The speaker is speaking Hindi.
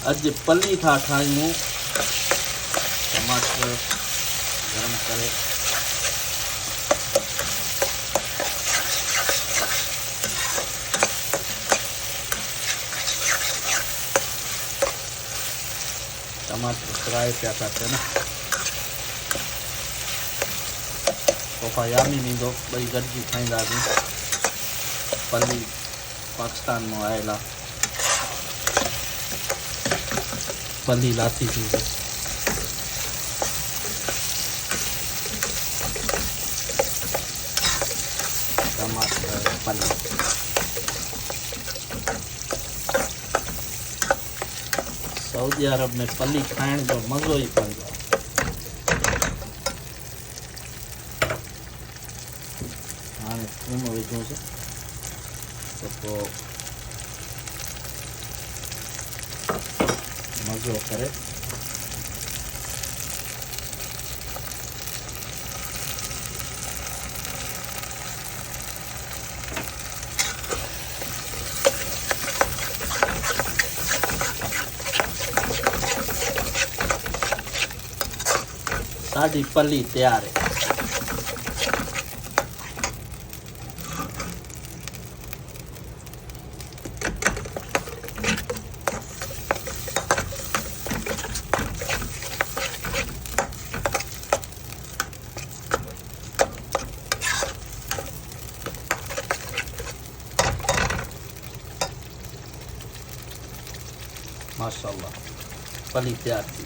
अज पली था ठाहियूं। टमाटर गरम करे टमाटर फ्राई पिया था थियनि तोहफ़ा यामी ॾींदो ॿई गॾिजी खाईंदासीं। पली पाकिस्तान मां आयल आहे। पली लाथी थी टमाटर पली सऊदी अरब में पली खाइण जो मज़ो ही पंहिंजो आहे। हाणे थूम विझूंसि त पोइ मज़ो करे साड़ी पली तैयार है। माशाल्लाह पली तैयार थी।